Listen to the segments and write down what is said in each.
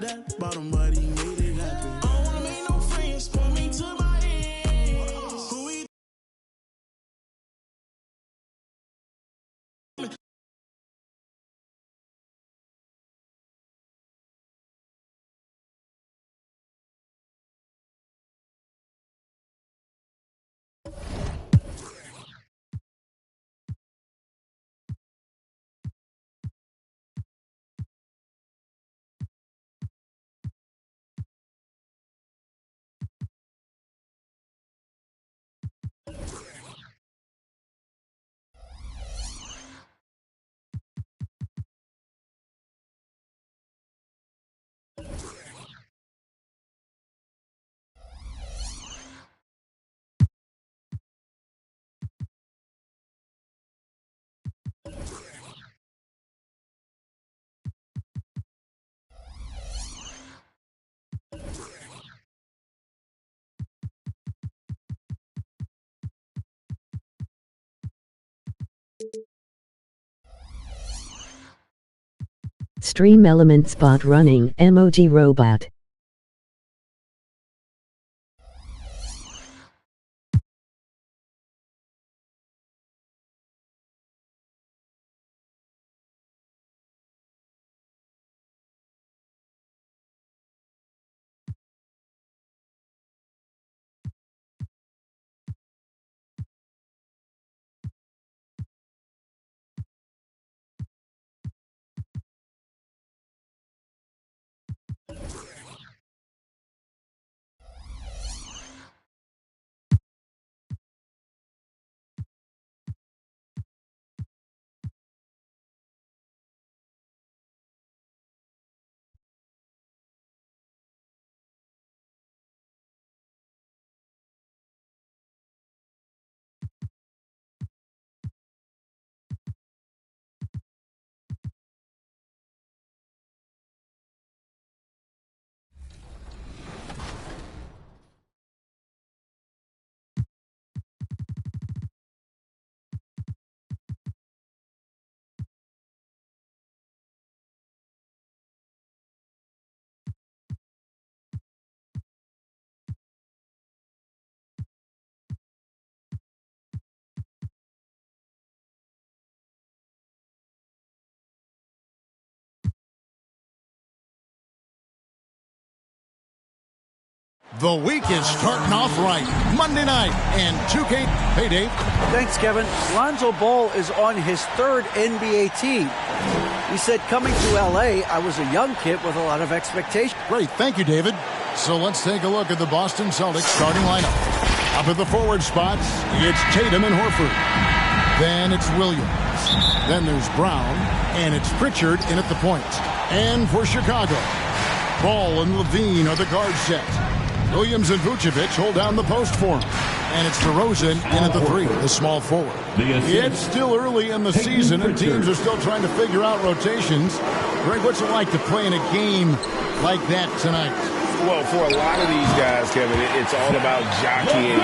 that bottom, but he made it happen. I don't wanna make no friends, point me to my ends. Who he Stream Elements bot running emoji robot. The week is starting off right. Monday night and 2K. Hey, Dave. Thanks, Kevin. Lonzo Ball is on his third NBA team. He said, coming to L.A., I was a young kid with a lot of expectation. Great. Thank you, David. So let's take a look at the Boston Celtics starting lineup. Up at the forward spots, it's Tatum and Horford. Then it's Williams. Then there's Brown. And it's Pritchard in at the point. And for Chicago, Ball and Levine are the guard set. Williams and Vucevic hold down the post for him. And it's DeRozan in at the three, the small forward. It's still early in the season, and teams are still trying to figure out rotations. Greg, what's it like to play in a game like that tonight? Well, for a lot of these guys, Kevin, it's all about jockeying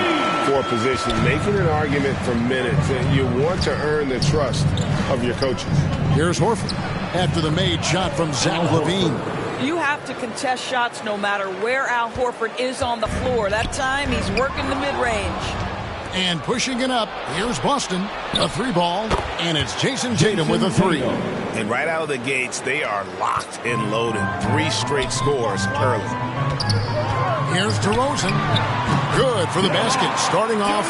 for position, making an argument for minutes. And you want to earn the trust of your coaches. Here's Horford after the made shot from Zach LaVine. You have to contest shots no matter where Al Horford is on the floor. That time, he's working the mid-range. And pushing it up, here's Boston. A three ball, and it's Jason Tatum with a three. And right out of the gates, they are locked and loaded. 3 straight scores early. Here's DeRozan. Good for the basket. Starting off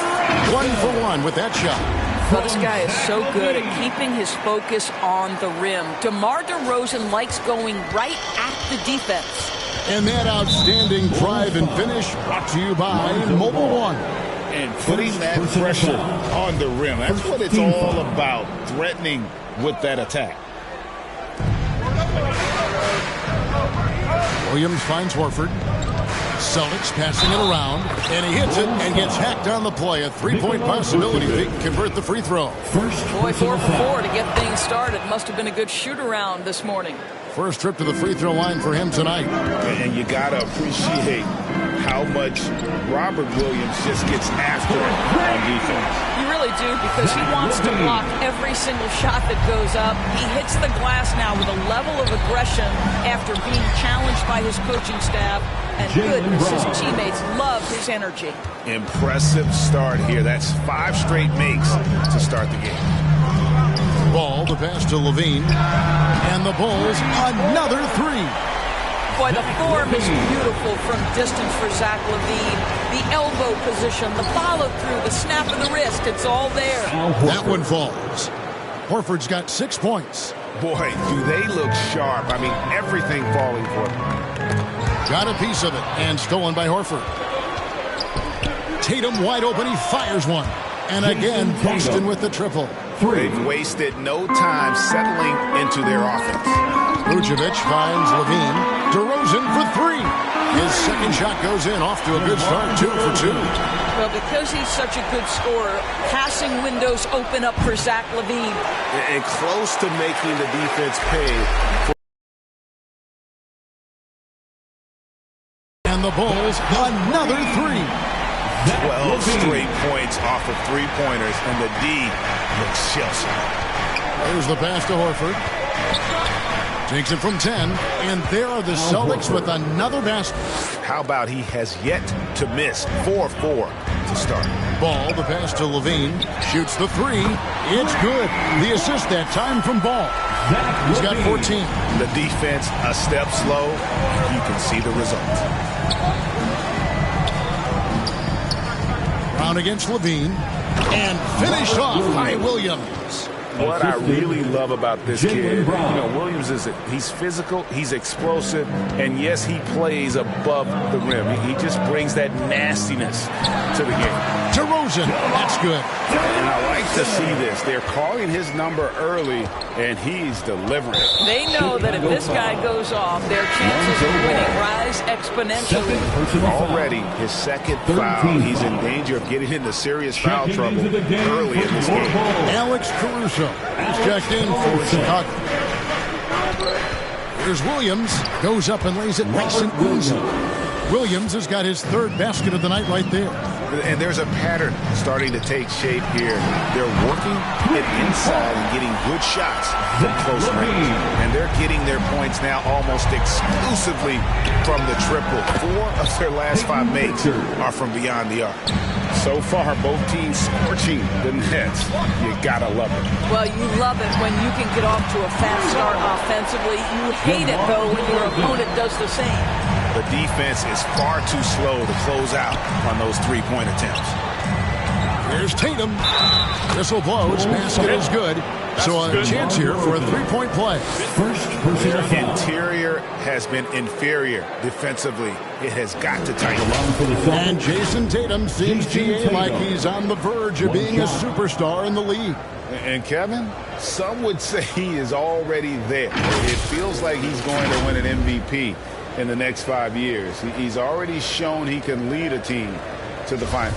1-for-1 with that shot. Well, this guy is so good at keeping his focus on the rim. DeMar DeRozan likes going right at the defense. And that outstanding drive and finish brought to you by Mobile One. And putting that pressure on the rim. That's what it's all about, threatening with that attack. Williams finds Horford. Celtics passing it around, and he hits it and gets hacked on the play. A three-point possibility. They can convert the free throw. Boy, 4 for 4 to get things started. Must have been a good shoot-around this morning. First trip to the free throw line for him tonight. And you got to appreciate how much Robert Williams just gets after it on defense. You really really do, because he wants to block every single shot that goes up. He hits the glass now with a level of aggression after being challenged by his coaching staff. And goodness, his teammates love his energy. Impressive start here. That's 5 straight makes to start the game. Ball, the pass to Levine. And the Bulls, another 3. Boy, the form is beautiful from distance for Zach LaVine. The elbow position, the follow-through, the snap of the wrist, it's all there. That one falls. Horford's got 6 points. Boy, do they look sharp. I mean, everything falling for them. Got a piece of it, and stolen by Horford. Tatum wide open, he fires one. And again, Boston with the triple. They've wasted no time settling into their offense. Vucevic finds Levine. DeRozan for 3. His second shot goes in, off to a good start, 2 for 2. Well, because he's such a good scorer, passing windows open up for Zach LaVine. And close to making the defense pay. And the Bulls, another 3. 12 straight points off of 3-pointers, and the D looks shell-shocked. There's the pass to Horford. Takes it from 10, and there are the Celtics with another basket. How about he has yet to miss 4-4 to start? Ball, the pass to Levine. Shoots the 3. It's good. The assist that time from Ball. He's got 14. The defense a step slow. You can see the result. Brown against Levine. And finished off by Williams. What I really love about this kid, Williams he's physical, he's explosive, and yes, he plays above the rim. He just brings that nastiness to the game. DeRozan, that's good. And I like to see this. They're calling his number early, and he's delivering. They know that if this guy goes off, their chances of winning rise exponentially. Already his second foul. He's in danger of getting into serious foul trouble early in this game. Alex Caruso is checked in for Chicago. Here's Williams. Goes up and lays it nice and easy. Williams has got his 3rd basket of the night right there. And there's a pattern starting to take shape here. They're working it inside and getting good shots from close range. And they're getting their points now almost exclusively from the triple. 4 of their last 5 makes are from beyond the arc. So far, both teams scorching the Nets. You gotta love it. Well, you love it when you can get off to a fast start offensively. You hate it, though, when your opponent does the same. The defense is far too slow to close out on those 3-point attempts. Here's Tatum. Whistle blows. Basket is good. So a chance here for a 3-point play. Their interior has been inferior defensively. It has got to tighten up. And Jason Tatum seems GA like he's on the verge of being a superstar in the league. And Kevin, some would say he is already there. It feels like he's going to win an MVP in the next 5 years. He's already shown he can lead a team to the final.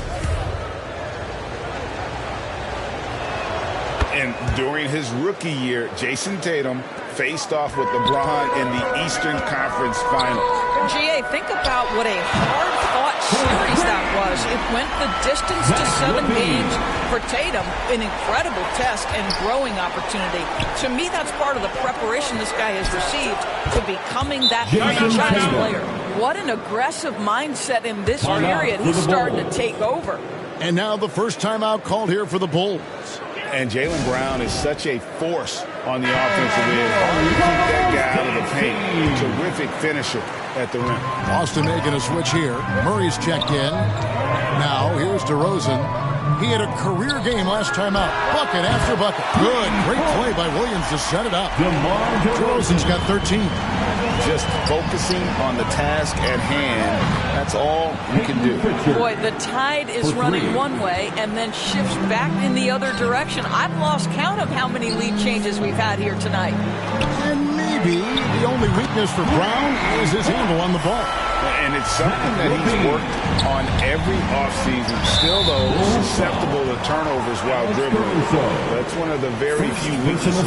And during his rookie year, Jason Tatum faced off with LeBron in the Eastern Conference Finals. GA, think about what a hard-fought series that was. It went the distance to 7 games for Tatum, an incredible test and growing opportunity. To me, that's part of the preparation this guy has received to becoming that franchise player. What an aggressive mindset in this period. He's starting to take over. And now the first timeout called here for the Bulls. And Jaylen Brown is such a force on the offensive end. Hard to keep that guy out of the paint. Terrific finisher at the rim. Boston making a switch here. Murray's checked in. Now here's DeRozan. He had a career game last time out. Bucket after bucket. Good. Great play by Williams to set it up. DeRozan's got 13. Just focusing on the task at hand. That's all you can do. Boy, the tide is running one way and then shifts back in the other direction. I've lost count of how many lead changes we've had here tonight. And maybe the only weakness for Brown is his handle on the ball. And it's something that he's worked on every offseason. Still, though, susceptible to turnovers while dribbling. That's one of the very few weaknesses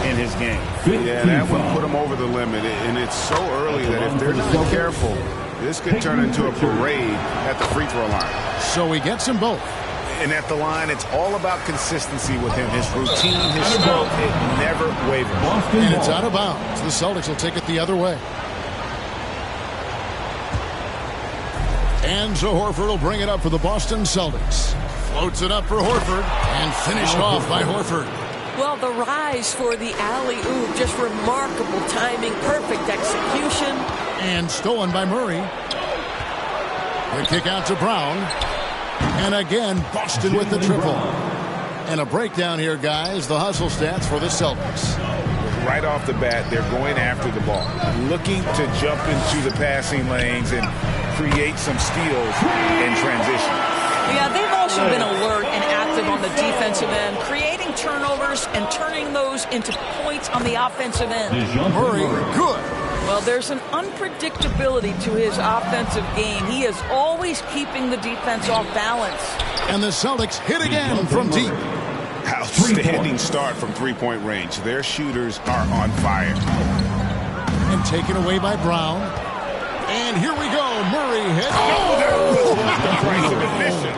in his game. Yeah, that would put him over the limit. And it's so early that if they're not careful, this could turn into a parade at the free throw line. So he gets them both. And at the line, it's all about consistency with him. His routine, his stroke, it never wavers. And it's out of bounds. The Celtics will take it the other way. And so Horford will bring it up for the Boston Celtics. Floats it up for Horford and finished off by Horford. Well, the rise for the alley-oop, just remarkable timing, perfect execution. And stolen by Murray. The kick out to Brown. And again, Boston with the triple. And a breakdown here, guys. The hustle stats for the Celtics. Right off the bat, they're going after the ball, looking to jump into the passing lanes and create some steals in transition. Yeah, they've also been alert and active on the defensive end, creating turnovers and turning those into points on the offensive end. Murray, good. Well, there's an unpredictability to his offensive game. He is always keeping the defense off balance. And the Celtics hit again from deep. Outstanding start from three-point range. Their shooters are on fire. And taken away by Brown. And here we go. Murray hits. Oh, that was the price of admission.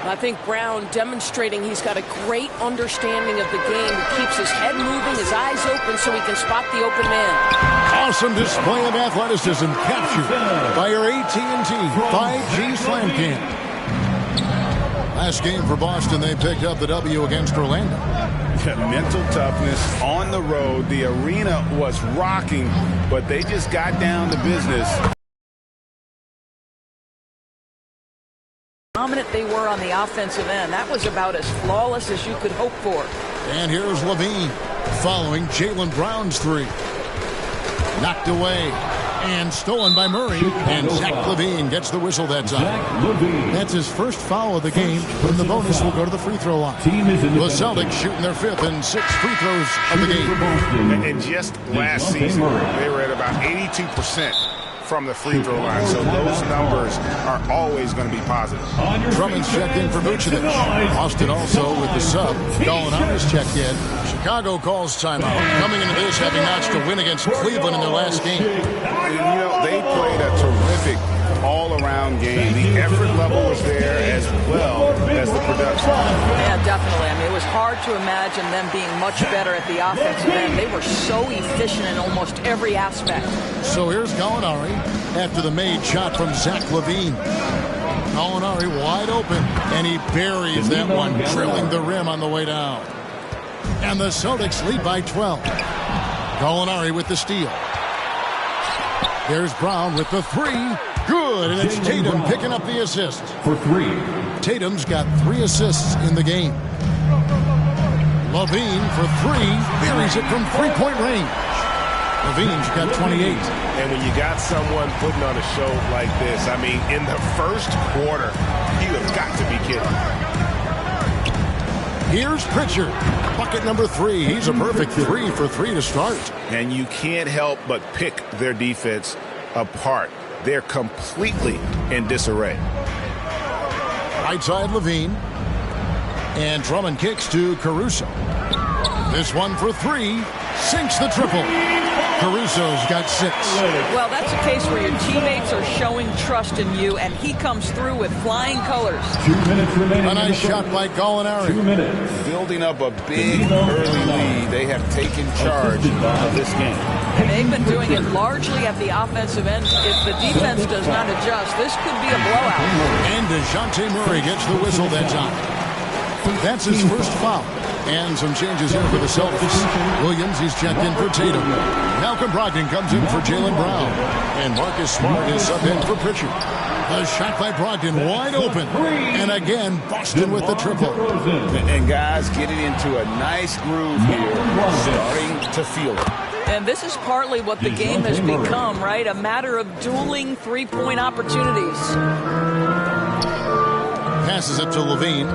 I think Brown demonstrating he's got a great understanding of the game. He keeps his head moving, his eyes open so he can spot the open man. Awesome display of athleticism captured by your AT&T 5G Slam Cam. Last game for Boston, they picked up the W against Orlando. Mental toughness on the road. The arena was rocking, but they just got down to business. Dominant they were on the offensive end. That was about as flawless as you could hope for. And here's Levine following Jaylen Brown's three. Knocked away and stolen by Murray. And Zach LaVine gets the whistle that time. That's his first foul of the game, and the bonus will go to the free throw line. The Celtics shooting their fifth and sixth free throws of the game. And just last season, they were at about 82% from the free throw line. So those numbers are always going to be positive. Drummond's checked in for Vucevic. Austin also with the sub. Gallinari's checked in. Chicago calls timeout. Coming into this, having notched a win against Cleveland in their last game. And, you know, they played a terrific all-around game. The effort level was there as well as the production. Yeah, definitely. I mean, it was hard to imagine them being much better at the offensive end. They were so efficient in almost every aspect. So here's Gallinari after the made shot from Zach LaVine. Gallinari wide open, and he buries that one, drilling the rim on the way down. And the Celtics lead by 12. Gallinari with the steal. There's Brown with the three. Good, and it's Tatum picking up the assist. For three. Tatum's got 3 assists in the game. LaVine for 3, buries it from three-point range. LaVine's got 28. And when you got someone putting on a show like this, I mean, in the first quarter, you have got to be kidding. Here's Pritchard, bucket number 3. He's a perfect 3 for 3 to start. And you can't help but pick their defense apart. They're completely in disarray. Right side LaVine. And Drummond kicks to Caruso. This one for 3. Sinks the triple. Caruso's got 6. Well, that's a case where your teammates are showing trust in you, and he comes through with flying colors. 2 minutes remaining. A nice shot by Gallinari. 2 minutes. Building up a big early lead. They have taken charge of this game. And they've been doing it largely at the offensive end. If the defense does not adjust, this could be a blowout. And DeJounte Murray gets the whistle that time. That's his first foul. And some changes here for the Celtics. Williams, he's checked in for Tatum. Malcolm Brogdon comes in for Jaylen Brown. And Marcus Smart is subbed in for Pritchard. A shot by Brogdon, wide open. And again, Boston with the triple. And guys getting into a nice groove here, starting to feel it. And this is partly what the game has become, right? A matter of dueling three-point opportunities. Passes it to LaVine.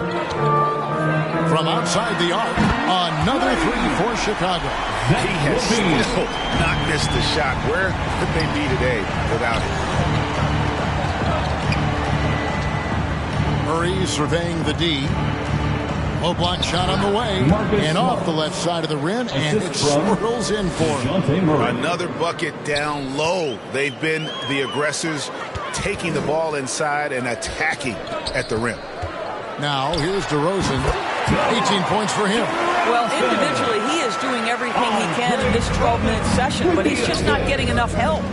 From outside the arc, another 3 for Chicago. He has still not missed the shot. Where could they be today without him? Murray surveying the D. Low block shot on the way. And off the left side of the rim, and it swirls in for him. Another bucket down low. They've been the aggressors, taking the ball inside and attacking at the rim. Now, here's DeRozan. 18 points for him. Well, individually, he is doing everything he can in this 12-minute session, but he's just not getting enough help.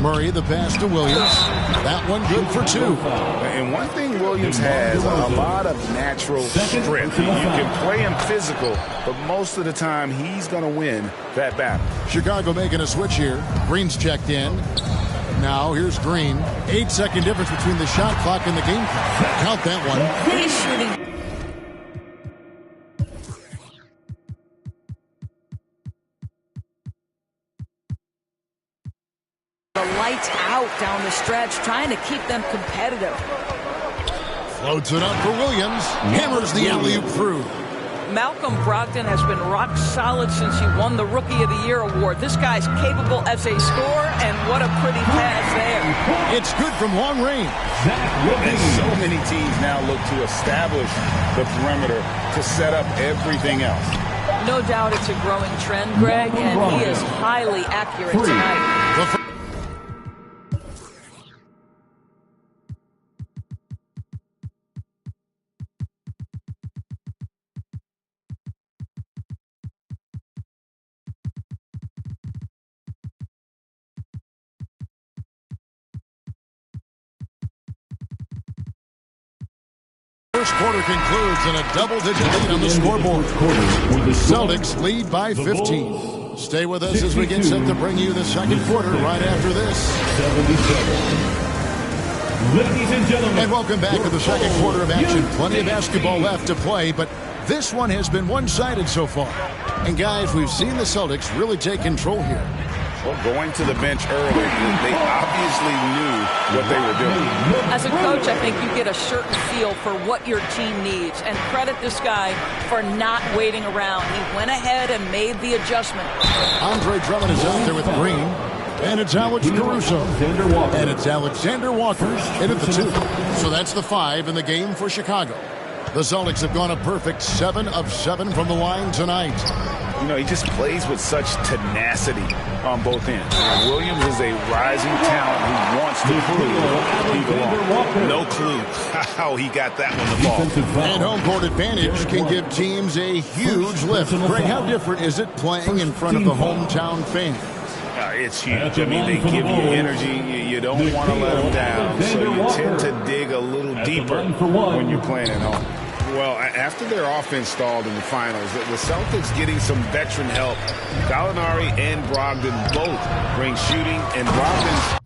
Murray, the pass to Williams. That one good for 2. And one thing Williams has, a lot of natural strength. You can play him physical, but most of the time he's going to win that battle. Chicago making a switch here. Green's checked in. Now here's Green. 8-second difference between the shot clock and the game clock. Count that one. He's shooting. The lights out down the stretch, trying to keep them competitive. Floats it up for Williams. Hammers the alley-oop through. Malcolm Brogdon has been rock solid since he won the Rookie of the Year award. This guy's capable as a scorer, and what a pretty pass there. It's good from long range. And so many teams now look to establish the perimeter to set up everything else. No doubt it's a growing trend, Greg, and he is highly accurate tonight. First quarter concludes in a double-digit lead on the scoreboard. Celtics lead by 15. Stay with us as we get set to bring you the second quarter right after this. 77. Ladies and gentlemen. And welcome back to the second quarter of action. Plenty of basketball left to play, but this one has been one-sided so far. And guys, we've seen the Celtics really take control here. Well, going to the bench early, they obviously knew what they were doing. As a coach, I think you get a certain feel for what your team needs, and credit this guy for not waiting around. He went ahead and made the adjustment. Andre Drummond is out there with Green, and it's Alex Caruso, and it's Alexander Walker in at the 2. So that's the 5 in the game for Chicago. The Celtics have gone a perfect 7 of 7 from the line tonight. You know, he just plays with such tenacity on both ends. Williams is a rising talent who wants to prove he belongs. No clue how he got that one to fall. And home court advantage can give teams a huge lift. Greg, how different is it playing in front of the hometown fans? It's huge. I mean, they give you energy. You don't want to let them down. So you tend to dig a little deeper when you're playing at home. Well, after their offense stalled in the finals, the Celtics getting some veteran help. Gallinari and Brogdon both bring shooting, and Brogdon's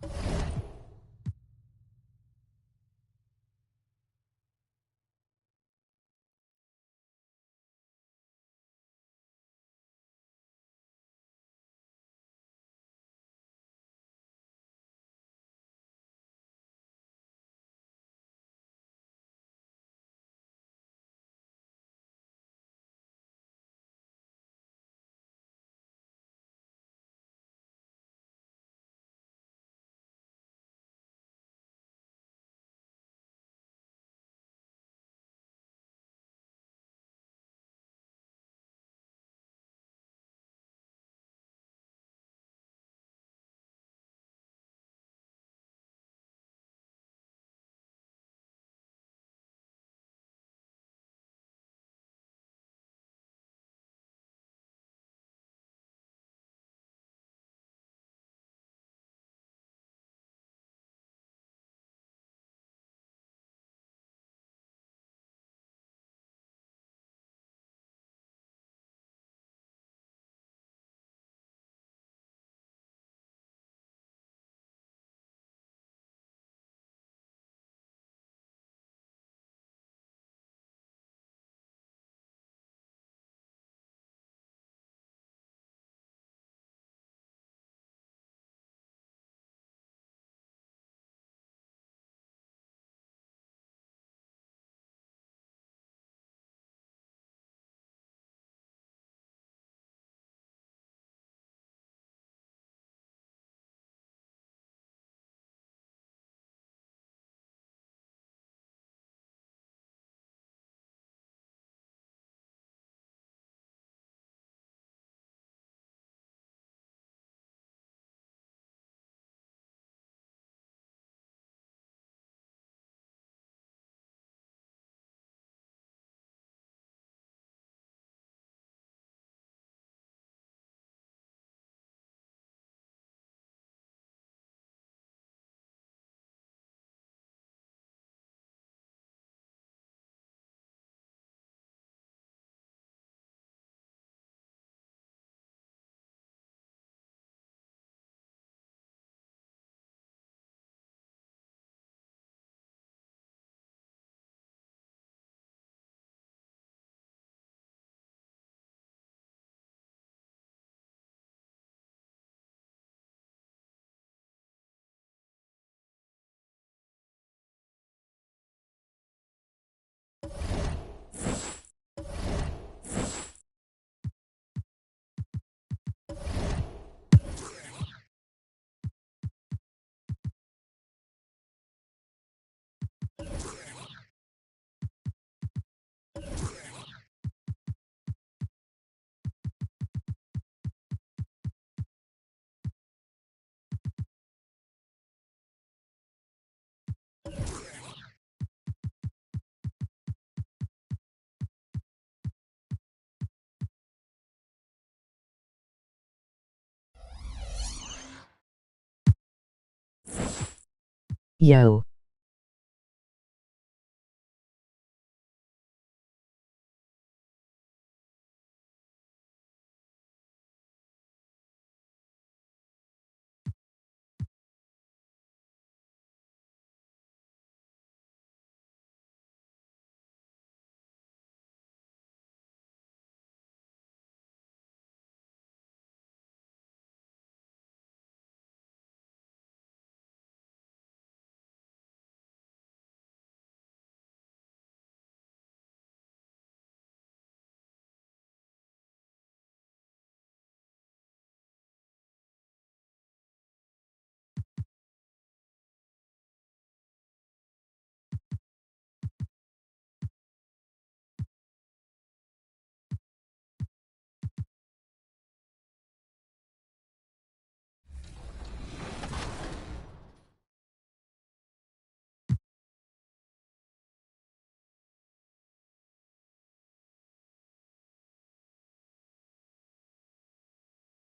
Yo.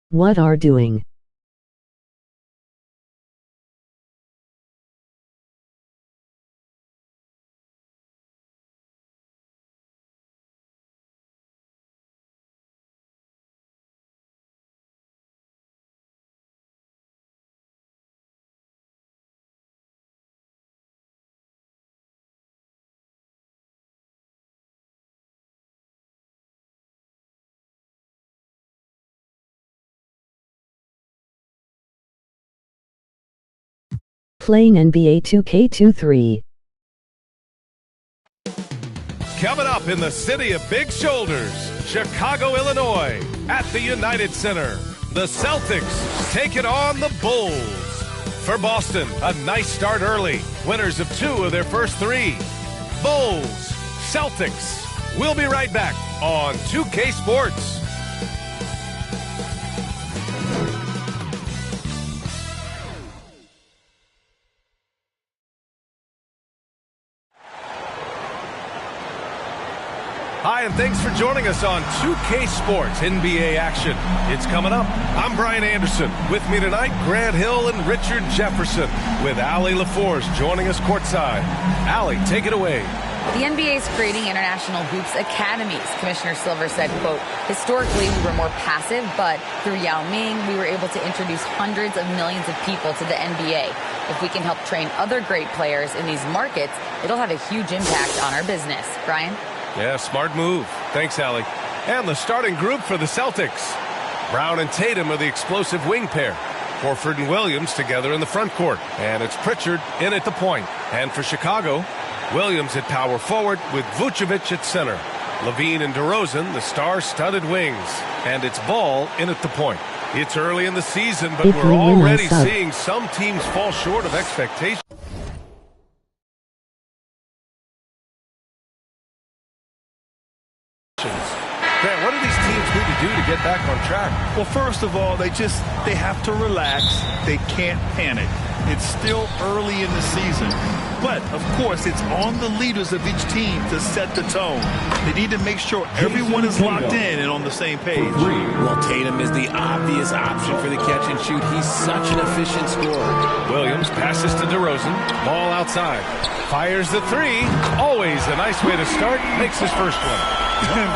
What are doing? Playing NBA 2K23. Coming up in the city of big shoulders, Chicago, Illinois, at the United Center, the Celtics taking on the Bulls. For Boston, a nice start early. Winners of 2 of their first 3. Bulls, Celtics. We'll be right back on 2K Sports. Hi, and thanks for joining us on 2K Sports NBA action. It's coming up. I'm Brian Anderson. With me tonight, Grant Hill and Richard Jefferson, with Allie LaForce joining us courtside. Allie, take it away. The NBA is creating international hoops academies. Commissioner Silver said, quote, historically we were more passive, but through Yao Ming, we were able to introduce hundreds of millions of people to the NBA. If we can help train other great players in these markets, it'll have a huge impact on our business. Brian? Yeah, smart move. Thanks, Allie. And the starting group for the Celtics. Brown and Tatum are the explosive wing pair. Horford and Williams together in the front court. And it's Pritchard in at the point. And for Chicago, Williams at power forward with Vucevic at center. Levine and DeRozan, the star-studded wings. And it's Ball in at the point. It's early in the season, but we're already seeing some teams fall short of expectations. Grant, what do these teams need to do to get back on track? Well, first of all, they have to relax. They can't panic. It's still early in the season. But, of course, it's on the leaders of each team to set the tone. They need to make sure everyone is locked in and on the same page. Well, Tatum is the obvious option for the catch and shoot. He's such an efficient scorer. Williams passes to DeRozan. Ball outside. Fires the 3. Always a nice way to start. Makes his first one.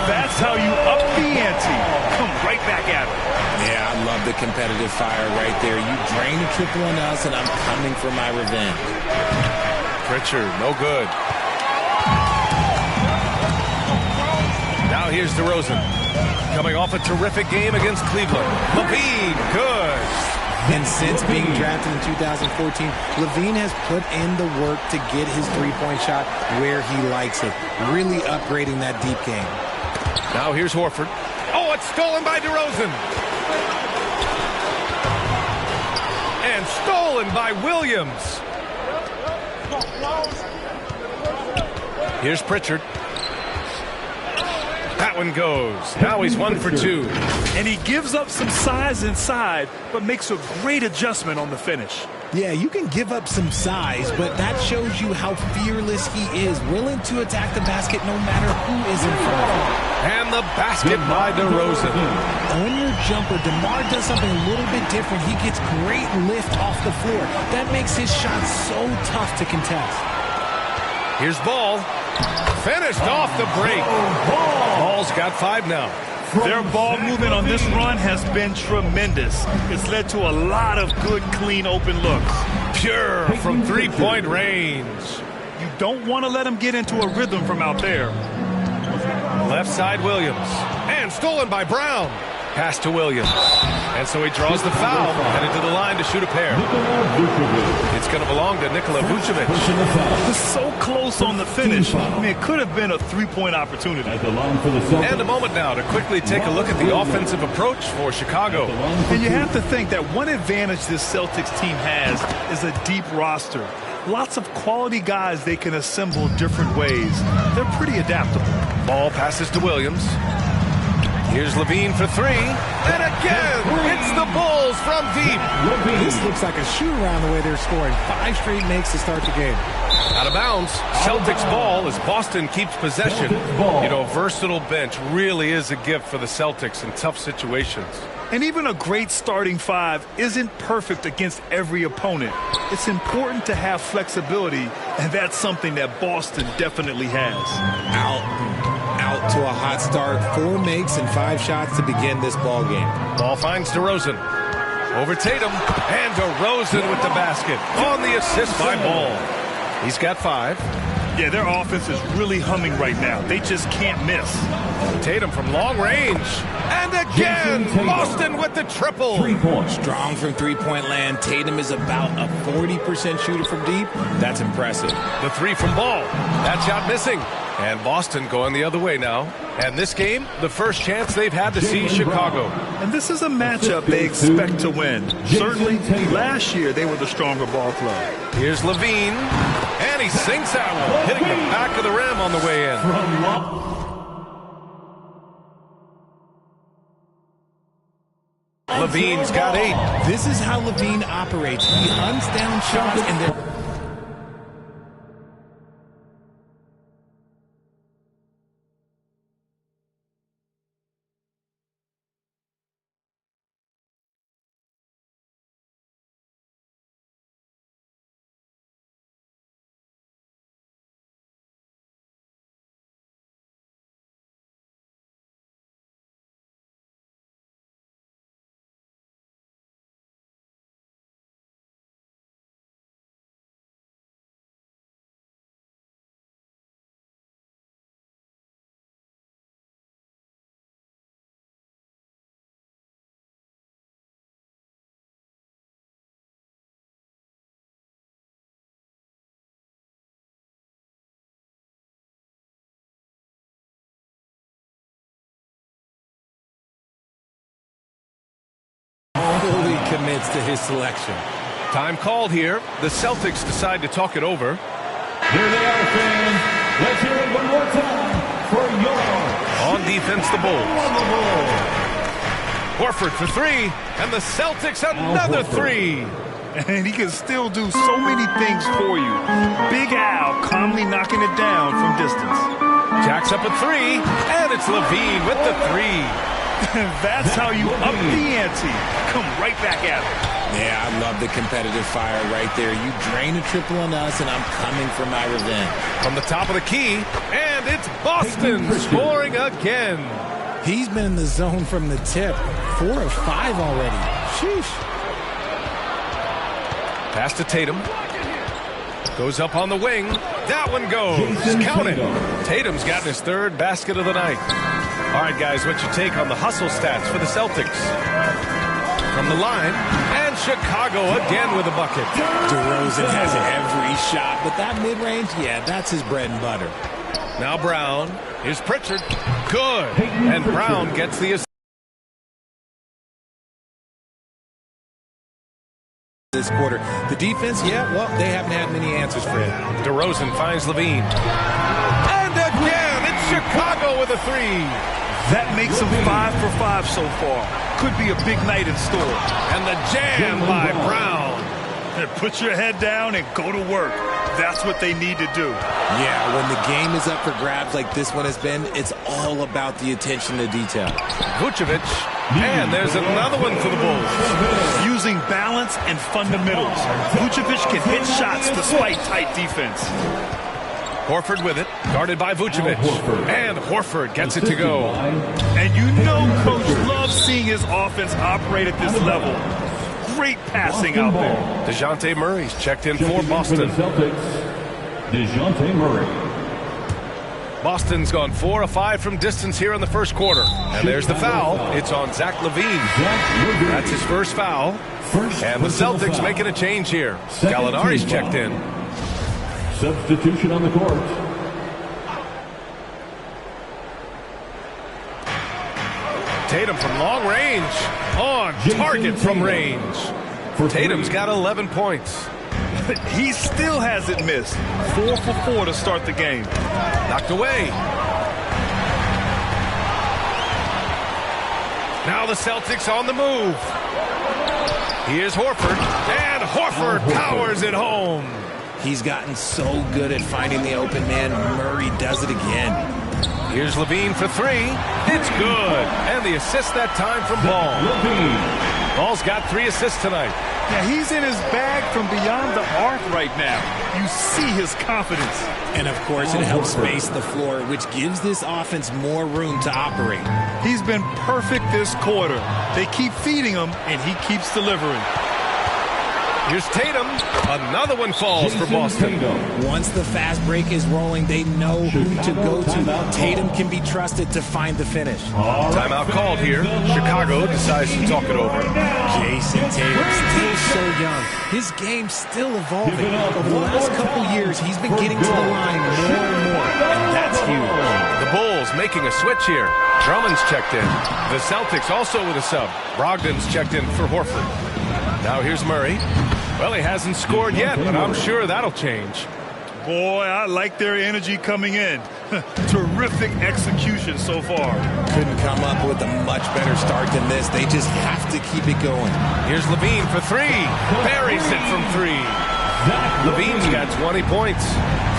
That's how you up the ante. Come right back at it. Yeah, I love the competitive fire right there. You drain a triple on us, and I'm coming for my revenge. Pritchard, no good. Now here's DeRozan. Coming off a terrific game against Cleveland. Levine, good. And since being drafted in 2014, Levine has put in the work to get his three-point shot where he likes it. Really upgrading that deep game. Now here's Horford. Oh, it's stolen by DeRozan. And stolen by Williams. Here's Pritchard. That one goes. Now he's 1 for 2. And he gives up some size inside, but makes a great adjustment on the finish. Yeah, you can give up some size, but that shows you how fearless he is, willing to attack the basket no matter who is in front of him. And the basket by DeRozan. On your jumper, DeMar does something a little bit different. He gets great lift off the floor. That makes his shot so tough to contest. Here's Ball. Finished off the break. Ball's got 5 now. Their ball movement on this run has been tremendous. It's led to a lot of good, clean, open looks. Pure from three-point range. You don't want to let them get into a rhythm from out there. Left side Williams. And stolen by Brown. Pass to Williams. And so he draws the foul. Headed to the line to shoot a pair. It's going to belong to Nikola Vucevic. It's so close on the finish. I mean, it could have been a three-point opportunity. And a moment now to quickly take a look at the offensive approach for Chicago. And you have to think that one advantage this Celtics team has is a deep roster. Lots of quality guys they can assemble different ways. They're pretty adaptable. Ball passes to Williams. Here's Levine for 3. And again, it's the Bulls from deep. This looks like a shoot-around the way they're scoring. 5 straight makes to start the game. Out of bounds. Celtics ball as Boston keeps possession. You know, a versatile bench really is a gift for the Celtics in tough situations. And even a great starting 5 isn't perfect against every opponent. It's important to have flexibility, and that's something that Boston definitely has. Out to a hot start. 4 makes and 5 shots to begin this ball game. Ball finds DeRozan. Over Tatum. And DeRozan with the basket. On the assist by Ball. He's got 5. Yeah, their offense is really humming right now. They just can't miss. Tatum from long range. And again, Boston with the triple. Strong from three-point land. Tatum is about a 40% shooter from deep. That's impressive. The 3 from Ball. That shot missing. And Boston going the other way now. And this game, the first chance they've had to see Chicago. And this is a matchup they expect to win. Certainly, last year they were the stronger ball club. Here's Levine. And he sinks that one, hitting the back of the rim on the way in. Levine's got 8. This is how Levine operates. He hunts down shots and then... fully commits to his selection. Time called here. The Celtics decide to talk it over. Here they are, fans. Let's hear it one more time for your... On defense, the Bulls. Horford for 3. And the Celtics another 3. And he can still do so many things for you. Big Al calmly knocking it down from distance. Jacks up a 3. And it's Levine with the 3. That's how you up the ante. Come right back at it. Yeah, I love the competitive fire right there. You drain a triple on us, and I'm coming for my revenge. From the top of the key, and it's Boston scoring again. He's been in the zone from the tip. 4 of 5 already. Sheesh. Pass to Tatum. Goes up on the wing. That one goes. Count it. Tatum's gotten his 3rd basket of the night. All right, guys, what's your take on the hustle stats for the Celtics? From the line, and Chicago again with a bucket. DeRozan has every shot, but that mid-range, yeah, that's his bread and butter. Now Brown. Here's Pritchard. Good. And Brown gets the assist. This quarter. The defense, yeah, well, they haven't had many answers for him. DeRozan finds Levine. And again, it's Chicago with a 3. That makes him 5 for 5 so far. Could be a big night in store. And the jam by Brown. Put your head down and go to work. That's what they need to do. Yeah, when the game is up for grabs like this one has been, it's all about the attention to detail. Vucevic, and there's another one for the Bulls. Using balance and fundamentals, Vucevic can hit shots despite tight defense. Horford with it, guarded by Vucevic. And Horford gets it to go. And you know Coach loves seeing his offense operate at this level. Great passing out there. DeJounte Murray's checked in for Boston. DeJounte Murray. Boston's gone 4 of 5 from distance here in the first quarter. And there's the foul. It's on Zach LaVine. That's his first foul. And the Celtics making a change here. Gallinari's checked in. Substitution on the court. Tatum from long range. On target from range. Tatum's got 11 points. He still hasn't missed. 4 for 4 to start the game. Knocked away. Now the Celtics on the move. Here's Horford. And Horford powers it home. He's gotten so good at finding the open man. Murray does it again. Here's LaVine for 3. It's good. And the assist that time from Ball. Ball's got 3 assists tonight. Yeah, he's in his bag from beyond the arc right now. You see his confidence. And, of course, it helps space the floor, which gives this offense more room to operate. He's been perfect this quarter. They keep feeding him, and he keeps delivering. Here's Tatum. Another one falls for Boston. Once the fast break is rolling, they know who to go to. Tatum can be trusted to find the finish. Timeout called here. Chicago decides to talk it over. Jason Tatum, still so young. His game's still evolving. Over the last couple years, he's been getting to the line more and more, and that's huge. The Bulls making a switch here. Drummond's checked in. The Celtics also with a sub. Brogdon's checked in for Horford. Now here's Murray. Well, he hasn't scored yet, but I'm sure that'll change. Boy, I like their energy coming in. Terrific execution so far. Couldn't come up with a much better start than this. They just have to keep it going. Here's LaVine for 3. Buries it from 3. LaVine's got 20 points.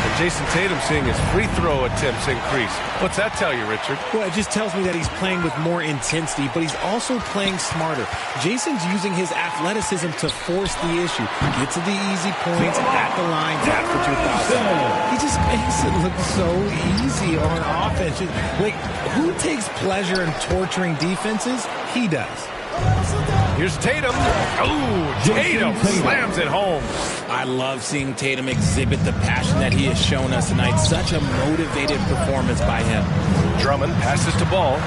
And Jason Tatum seeing his free throw attempts increase. What's that tell you, Richard? Well, it just tells me that he's playing with more intensity, but he's also playing smarter. Jason's using his athleticism to force the issue. Get to the easy points at the line. That's what you're He just makes it look so easy on offense. Like, who takes pleasure in torturing defenses? He does. Here's Tatum. Oh, Tatum slams it home. I love seeing Tatum exhibit the passion that he has shown us tonight. Such a motivated performance by him. Drummond passes to Ball.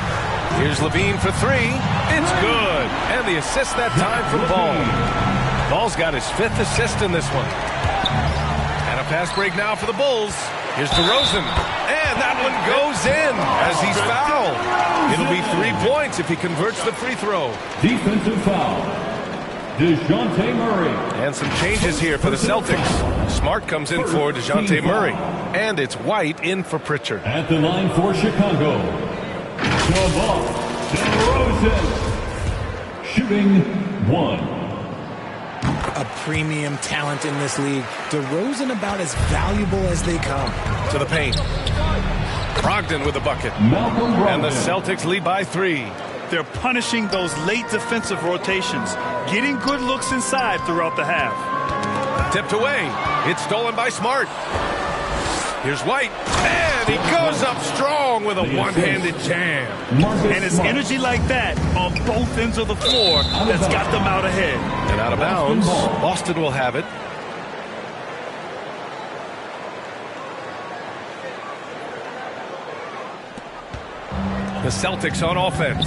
Here's LaVine for 3. It's good. And the assist that time from Ball. Ball's got his 5th assist in this one. And a fast break now for the Bulls. Here's DeRozan. And that one goes in as he's fouled. It'll be 3 points if he converts the free throw. Defensive foul. DeJounte Murray. And some changes here for the Celtics. Smart comes in for DeJounte Murray. And it's White in for Pritchard. At the line for Chicago, DeMar DeRozan. Shooting 1. A premium talent in this league. DeRozan about as valuable as they come. To the paint. Brogdon with a bucket. And the Celtics lead by 3. They're punishing those late defensive rotations, getting good looks inside throughout the half. Tipped away. It's stolen by Smart. Here's White. And he goes up strong with a one-handed jam. And it's energy like that on both ends of the floor that's got them out ahead. And out of bounds. Boston will have it. The Celtics on offense.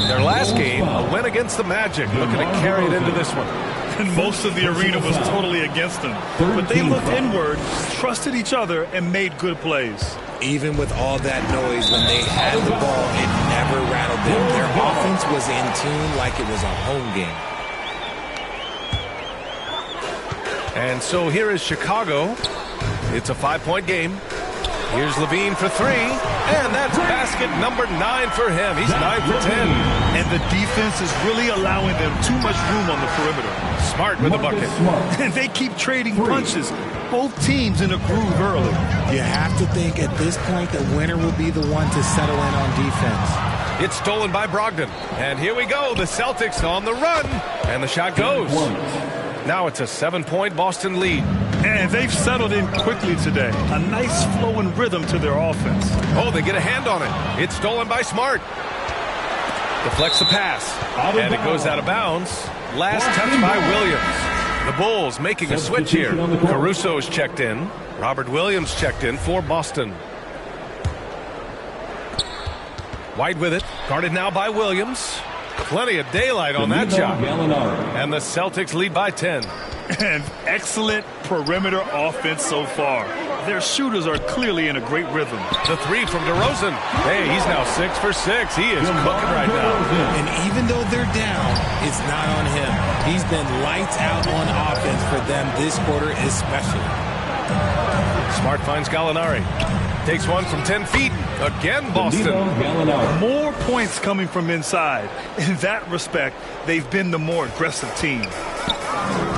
Their last game, a win against the Magic. Looking to carry it into this one. And most of the arena was totally against them. But they looked inward, trusted each other, and made good plays. Even with all that noise, when they had the ball, it never rattled them. Their offense was in tune like it was a home game. And so here is Chicago. It's a 5-point game. Here's Levine for three, and that's basket number 9 for him. He's 9 for 10. And the defense is really allowing them too much room on the perimeter. Smart with the bucket. And they keep trading punches. Both teams in a groove early. You have to think at this point the winner will be the one to settle in on defense. It's stolen by Brogdon. And here we go. The Celtics on the run. And the shot goes. Now it's a 7-point Boston lead. And they've settled in quickly today. A nice flow and rhythm to their offense. Oh, they get a hand on it. It's stolen by Smart. Deflects the pass. And it goes out of bounds. Last touch by Williams. The Bulls making a switch here. Caruso's checked in. Robert Williams checked in for Boston. White with it. Guarded now by Williams. Plenty of daylight on that shot. And the Celtics lead by 10. And excellent perimeter offense so far. Their shooters are clearly in a great rhythm. The three from DeRozan. Hey, he's now 6 for 6. He is cooking right now. And even though they're down, it's not on him. He's been lights out on offense for them this quarter especially. Smart finds Gallinari. Takes one from 10 feet. Again, Boston. More points coming from inside. In that respect, they've been the more aggressive team.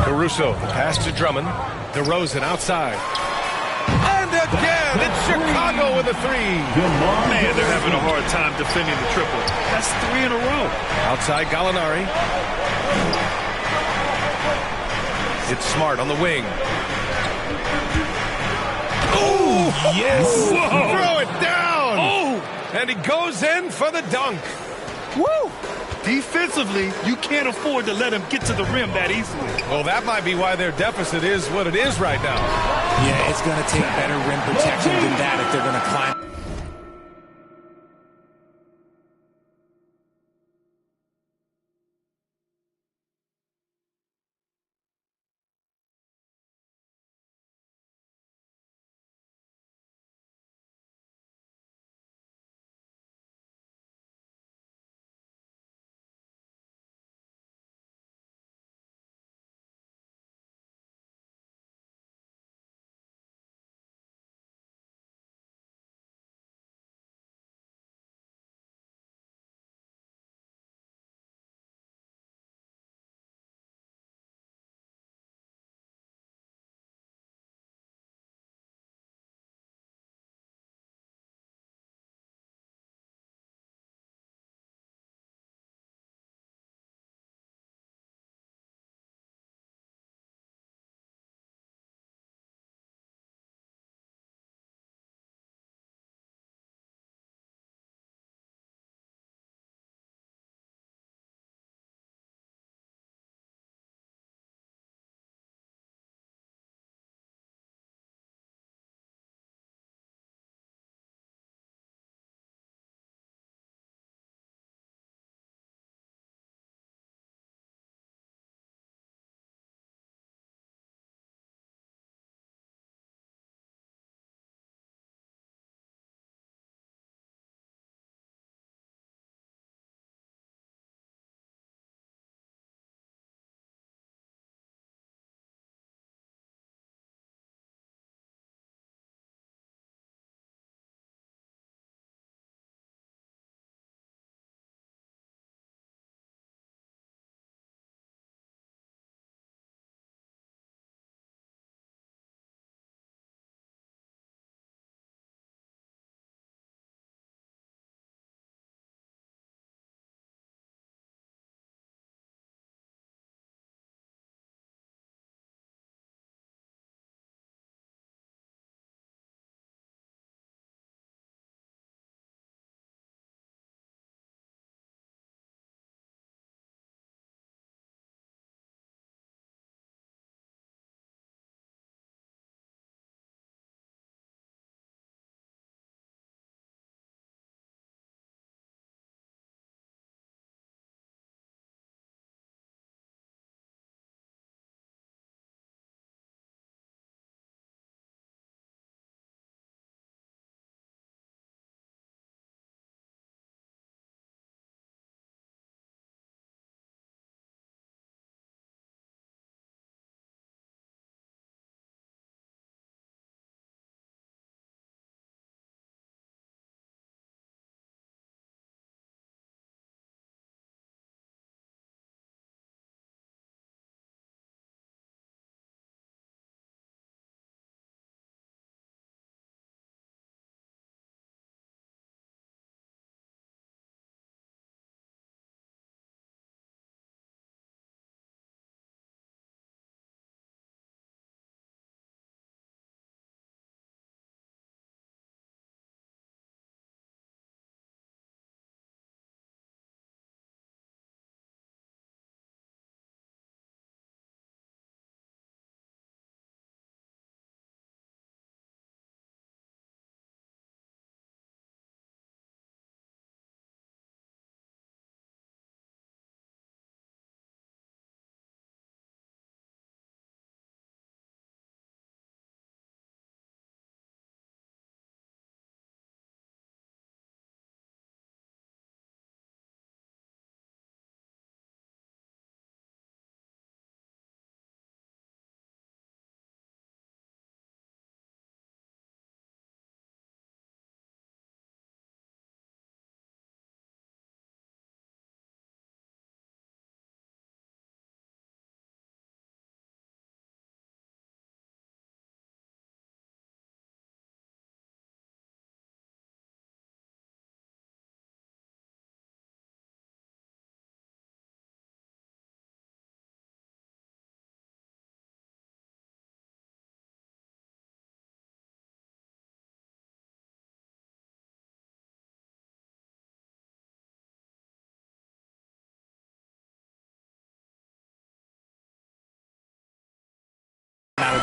Caruso, the pass to Drummond. DeRozan outside. And again, it's Chicago with a three. Man, they're having a hard time defending the triple. That's 3 in a row. Outside Gallinari. It's Smart on the wing. Oh, yes. Whoa. Throw it down. Oh. And he goes in for the dunk. Woo. Defensively, you can't afford to let him get to the rim that easily. Well, that might be why their deficit is what it is right now. Yeah, it's going to take better rim protection than that if they're going to climb.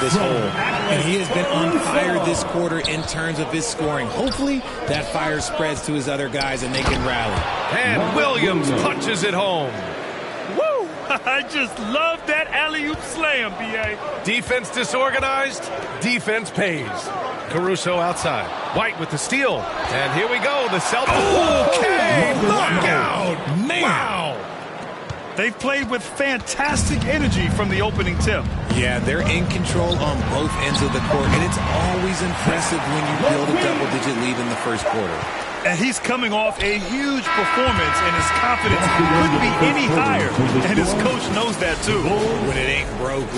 this hole. And he has been on fire this quarter in terms of his scoring. Hopefully, that fire spreads to his other guys and they can rally. And Williams punches it home. Woo! I just love that alley-oop slam, B.A. Defense disorganized, defense pays. Caruso outside. White with the steal. And here we go, the Celtics. Okay, knockout. Man. Wow. They've played with fantastic energy from the opening tip. Yeah, they're in control on both ends of the court, and it's always impressive when you build a double-digit lead in the first quarter. And he's coming off a huge performance, and his confidence couldn't be any higher. And his coach knows that, too. When it ain't broke.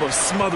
Smothered